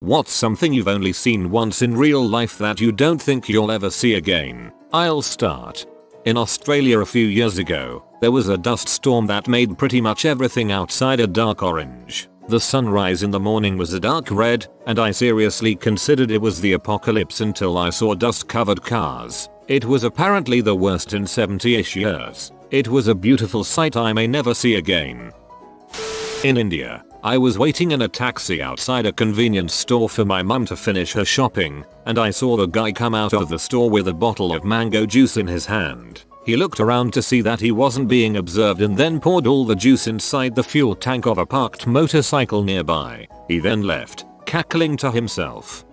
What's something you've only seen once in real life that you don't think you'll ever see again? I'll start. In Australia a few years ago, there was a dust storm that made pretty much everything outside a dark orange. The sunrise in the morning was a dark red, and I seriously considered it was the apocalypse until I saw dust-covered cars. It was apparently the worst in 70-ish years. It was a beautiful sight I may never see again. In India, I was waiting in a taxi outside a convenience store for my mum to finish her shopping, and I saw the guy come out of the store with a bottle of mango juice in his hand. He looked around to see that he wasn't being observed and then poured all the juice inside the fuel tank of a parked motorcycle nearby. He then left, cackling to himself.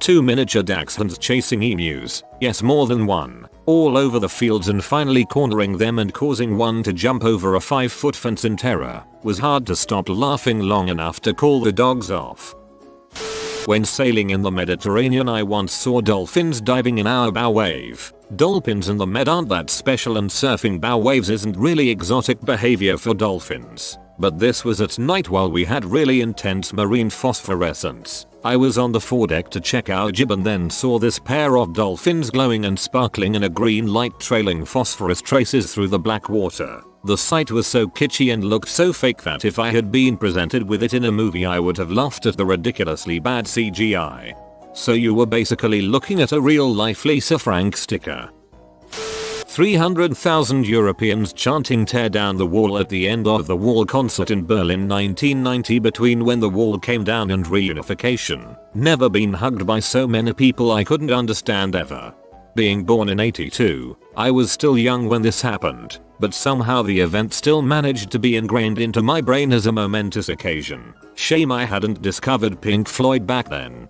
2 miniature dachshunds chasing emus, yes more than one, all over the fields and finally cornering them and causing one to jump over a 5-foot fence in terror. Was hard to stop laughing long enough to call the dogs off. When sailing in the Mediterranean I once saw dolphins diving in our bow wave. Dolphins in the Med aren't that special and surfing bow waves isn't really exotic behavior for dolphins. But this was at night while we had really intense marine phosphorescence. I was on the foredeck to check our jib and then saw this pair of dolphins glowing and sparkling in a green light trailing phosphorus traces through the black water. The sight was so kitschy and looked so fake that if I had been presented with it in a movie I would have laughed at the ridiculously bad CGI. So you were basically looking at a real life Lisa Frank sticker. 300,000 Europeans chanting "Tear down the wall" at the end of the Wall concert in Berlin 1990 between when the wall came down and reunification. Never been hugged by so many people I couldn't understand ever. Being born in '82, I was still young when this happened, but somehow the event still managed to be ingrained into my brain as a momentous occasion. Shame I hadn't discovered Pink Floyd back then.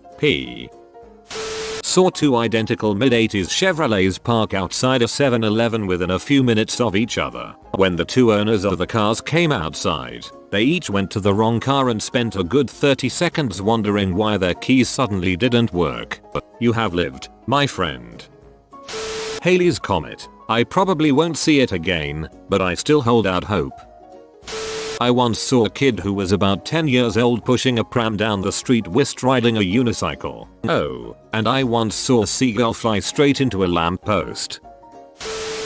Saw two identical mid-80s Chevrolets park outside a 7-Eleven within a few minutes of each other. When the two owners of the cars came outside, they each went to the wrong car and spent a good 30 seconds wondering why their keys suddenly didn't work. You have lived, my friend. Halley's Comet. I probably won't see it again, but I still hold out hope. I once saw a kid who was about 10 years old pushing a pram down the street whilst riding a unicycle. Oh, and I once saw a seagull fly straight into a lamppost.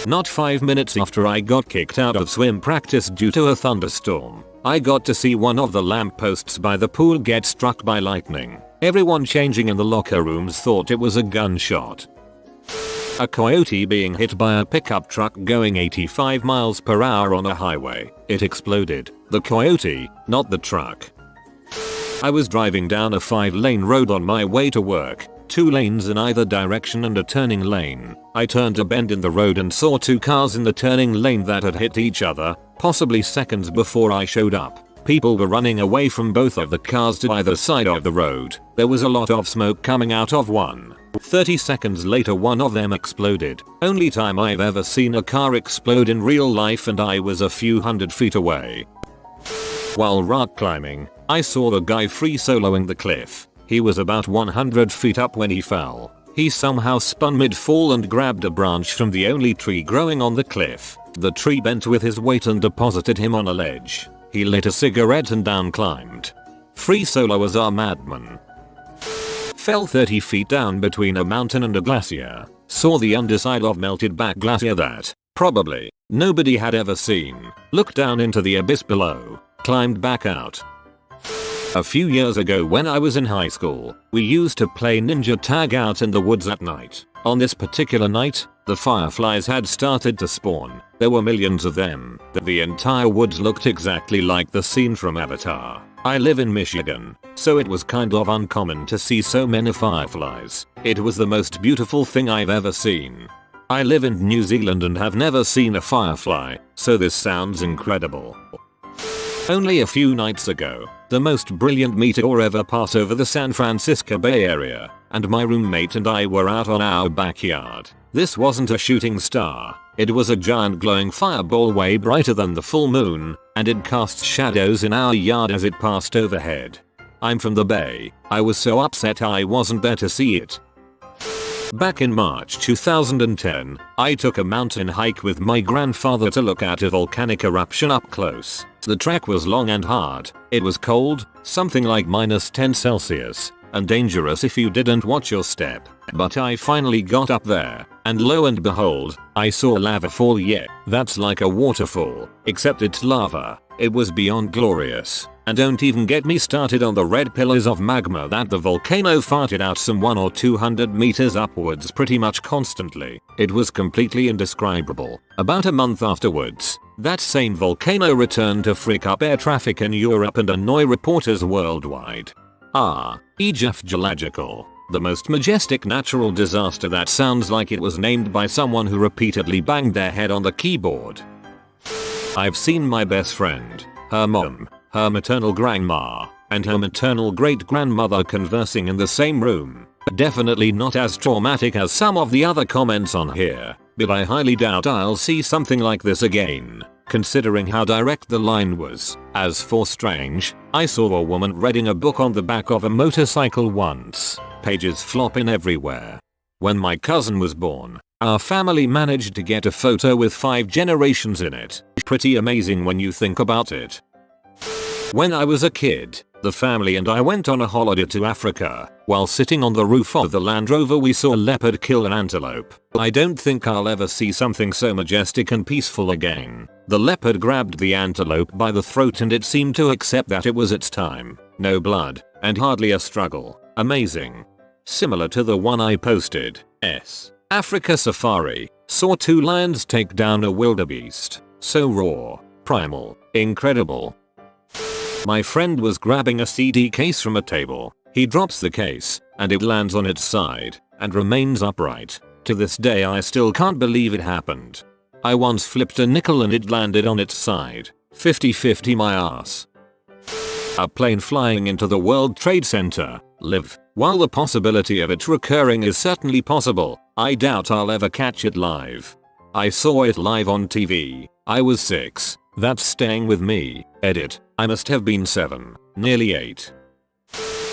Not 5 minutes after I got kicked out of swim practice due to a thunderstorm, I got to see one of the lampposts by the pool get struck by lightning. Everyone changing in the locker rooms thought it was a gunshot. A coyote being hit by a pickup truck going 85 miles per hour on a highway. It exploded. The coyote, not the truck. I was driving down a 5-lane road on my way to work. 2 lanes in either direction and a turning lane. I turned a bend in the road and saw 2 cars in the turning lane that had hit each other, possibly seconds before I showed up. People were running away from both of the cars to either side of the road. There was a lot of smoke coming out of one. 30 seconds later one of them exploded. Only time I've ever seen a car explode in real life, and I was a few hundred feet away. While rock climbing, I saw the guy free soloing the cliff. He was about 100 feet up when he fell. He somehow spun mid-fall and grabbed a branch from the only tree growing on the cliff. The tree bent with his weight and deposited him on a ledge. He lit a cigarette and down climbed. Free soloers are madmen. Fell 30 feet down between a mountain and a glacier. Saw the underside of melted back glacier that, probably, nobody had ever seen. Looked down into the abyss below. Climbed back out. A few years ago when I was in high school, we used to play ninja tag out in the woods at night. On this particular night, the fireflies had started to spawn. There were millions of them. The entire woods looked exactly like the scene from Avatar. I live in Michigan, so it was kind of uncommon to see so many fireflies. It was the most beautiful thing I've ever seen. I live in New Zealand and have never seen a firefly, so this sounds incredible. Only a few nights ago, the most brilliant meteor ever passed over the San Francisco Bay Area, and my roommate and I were out on our backyard. This wasn't a shooting star. It was a giant glowing fireball way brighter than the full moon, and it cast shadows in our yard as it passed overhead. I'm from the Bay. I was so upset I wasn't there to see it. Back in March 2010, I took a mountain hike with my grandfather to look at a volcanic eruption up close. The trek was long and hard, it was cold, something like -10°C, and dangerous if you didn't watch your step. But I finally got up there, and lo and behold, I saw lava fall. Yeah, that's like a waterfall, except it's lava. It was beyond glorious. And don't even get me started on the red pillars of magma that the volcano farted out some 100 or 200 meters upwards pretty much constantly. It was completely indescribable. About a month afterwards, that same volcano returned to frick up air traffic in Europe and annoy reporters worldwide. Geological. The most majestic natural disaster that sounds like it was named by someone who repeatedly banged their head on the keyboard. I've seen my best friend, her mom, her maternal grandma, and her maternal great-grandmother conversing in the same room. Definitely not as traumatic as some of the other comments on here, but I highly doubt I'll see something like this again, considering how direct the line was. As for strange, I saw a woman reading a book on the back of a motorcycle once, pages flopping everywhere. When my cousin was born, our family managed to get a photo with 5 generations in it. Pretty amazing when you think about it. When I was a kid, the family and I went on a holiday to Africa. While sitting on the roof of the Land Rover, we saw a leopard kill an antelope. I don't think I'll ever see something so majestic and peaceful again. The leopard grabbed the antelope by the throat and it seemed to accept that it was its time. No blood, and hardly a struggle. Amazing. Similar to the one I posted. Africa Safari. Saw 2 lions take down a wildebeest. So raw, primal, incredible. My friend was grabbing a CD case from a table. He drops the case, and it lands on its side, and remains upright. To this day I still can't believe it happened. I once flipped a nickel and it landed on its side. 50-50 my ass. A plane flying into the World Trade Center. Live. While the possibility of it recurring is certainly possible, I doubt I'll ever catch it live. I saw it live on TV. I was 6. That's staying with me. Edit. I must have been 7, nearly 8.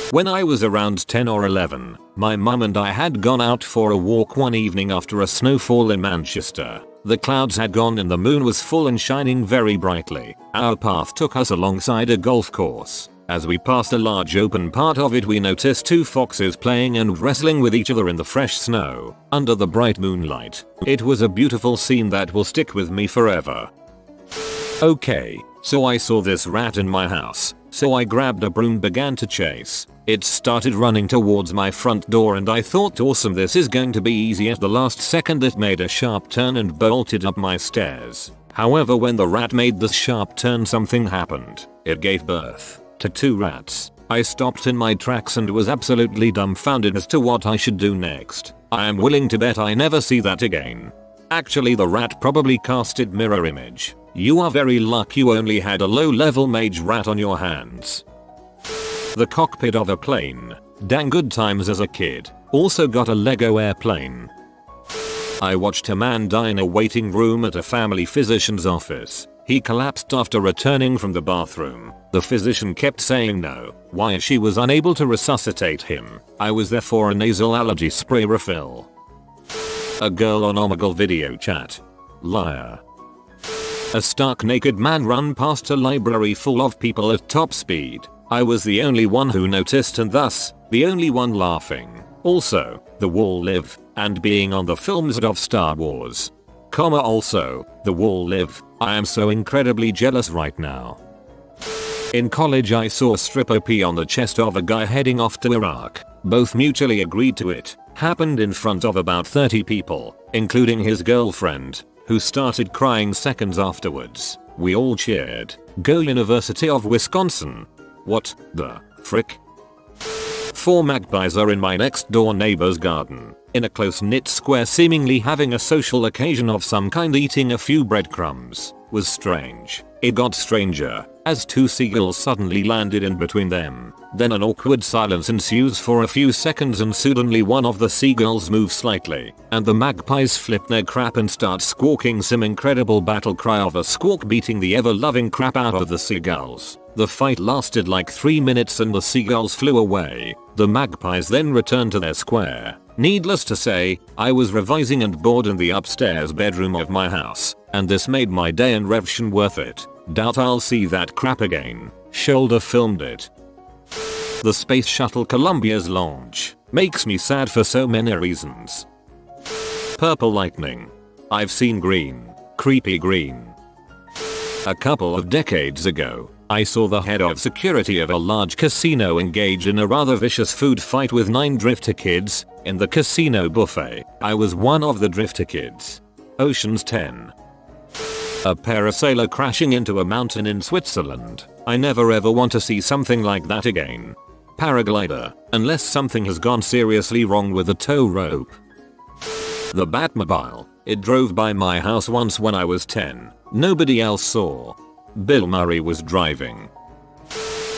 When I was around 10 or 11, my mum and I had gone out for a walk one evening after a snowfall in Manchester. The clouds had gone and the moon was full and shining very brightly. Our path took us alongside a golf course. As we passed a large open part of it, we noticed 2 foxes playing and wrestling with each other in the fresh snow, under the bright moonlight. It was a beautiful scene that will stick with me forever. Okay, so I saw this rat in my house, so I grabbed a broom, began to chase. It started running towards my front door and I thought, awesome, this is going to be easy. At the last second it made a sharp turn and bolted up my stairs. However, when the rat made the sharp turn, something happened. It gave birth to 2 rats. I stopped in my tracks and was absolutely dumbfounded as to what I should do next. I am willing to bet I never see that again. Actually, the rat probably casted mirror image. You are very lucky you only had a low-level mage rat on your hands. The cockpit of a plane. Dang good times as a kid. Also got a Lego airplane. I watched a man die in a waiting room at a family physician's office. He collapsed after returning from the bathroom. The physician kept saying no, why she was unable to resuscitate him. I was there for a nasal allergy spray refill. A girl on Omegle video chat. Liar. A stark naked man ran past a library full of people at top speed. I was the only one who noticed and thus, the only one laughing. Also, the wall live, and being on the films of Star Wars. Also, the wall live. I am so incredibly jealous right now. In college I saw a stripper pee on the chest of a guy heading off to Iraq. Both mutually agreed to it. Happened in front of about 30 people, including his girlfriend, who started crying seconds afterwards. We all cheered. Go University of Wisconsin. What the frick? 4 magpies are in my next door neighbor's garden, in a close-knit square, seemingly having a social occasion of some kind. Eating a few breadcrumbs was strange. It got stranger as 2 seagulls suddenly landed in between them. Then an awkward silence ensues for a few seconds and suddenly one of the seagulls moves slightly, and the magpies flip their crap and start squawking some incredible battle cry of a squawk beating the ever-loving crap out of the seagulls. The fight lasted like 3 minutes and the seagulls flew away. The magpies then returned to their square. Needless to say, I was revising and bored in the upstairs bedroom of my house, and this made my day and revision worth it. Doubt I'll see that crap again. Shoulder filmed it. The Space Shuttle Columbia's launch makes me sad for so many reasons. Purple lightning. I've seen green. Creepy green. A couple of decades ago, I saw the head of security of a large casino engage in a rather vicious food fight with 9 drifter kids in the casino buffet. I was one of the drifter kids. Ocean's 10. A parasailer crashing into a mountain in Switzerland. I never ever want to see something like that again. Paraglider, unless something has gone seriously wrong with the tow rope. The Batmobile. It drove by my house once when I was 10. Nobody else saw. Bill Murray was driving.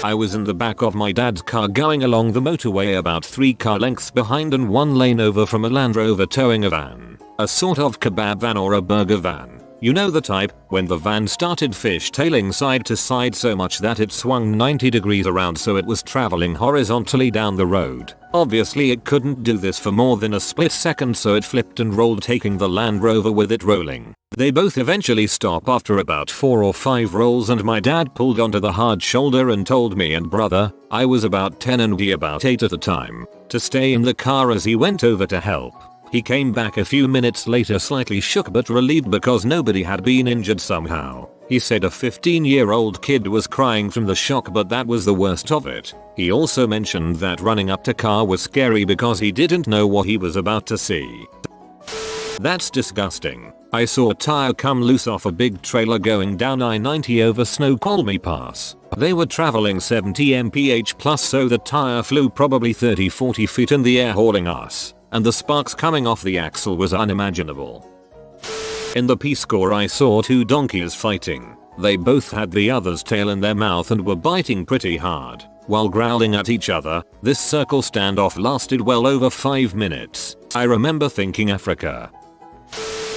I was in the back of my dad's car going along the motorway about 3 car lengths behind and 1 lane over from a Land Rover towing a van. A sort of kebab van or a burger van. You know the type, when the van started fishtailing side to side so much that it swung 90 degrees around so it was traveling horizontally down the road. Obviously it couldn't do this for more than a split second so it flipped and rolled taking the Land Rover with it rolling. They both eventually stop after about 4 or 5 rolls and my dad pulled onto the hard shoulder and told me and brother, I was about 10 and he about 8 at the time, to stay in the car as he went over to help. He came back a few minutes later slightly shook but relieved because nobody had been injured somehow. He said a 15-year-old kid was crying from the shock but that was the worst of it. He also mentioned that running up to car was scary because he didn't know what he was about to see. That's disgusting. I saw a tire come loose off a big trailer going down I-90 over Snoqualmie Pass. They were traveling 70 mph plus so the tire flew probably 30-40 feet in the air hauling us. And the sparks coming off the axle was unimaginable. In the Peace Corps I saw 2 donkeys fighting. They both had the other's tail in their mouth and were biting pretty hard, while growling at each other. This circle standoff lasted well over 5 minutes. I remember thinking Africa.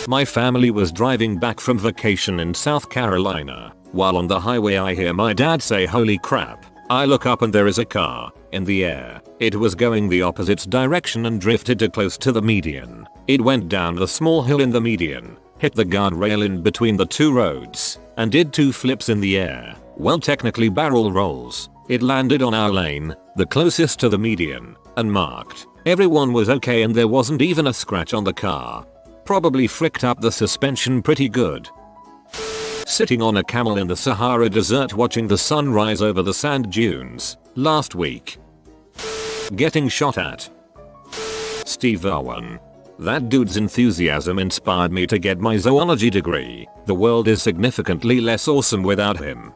My family was driving back from vacation in South Carolina. While on the highway I hear my dad say holy crap. I look up and there is a car in the air. It was going the opposite direction and drifted too close to the median. It went down the small hill in the median, hit the guardrail in between the 2 roads, and did 2 flips in the air. Well, technically barrel rolls. It landed on our lane, the closest to the median, and marked. Everyone was okay and there wasn't even a scratch on the car. Probably fricked up the suspension pretty good. Sitting on a camel in the Sahara Desert watching the sun rise over the sand dunes last week. Getting shot at. Steve Irwin. That dude's enthusiasm inspired me to get my zoology degree. The world is significantly less awesome without him.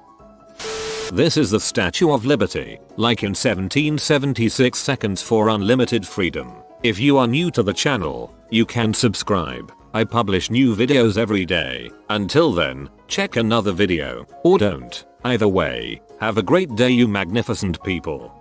This is the Statue of Liberty, like in 1776 seconds for unlimited freedom. If you are new to the channel, you can subscribe. I publish new videos every day. Until then, check another video, or don't. Either way, have a great day you magnificent people.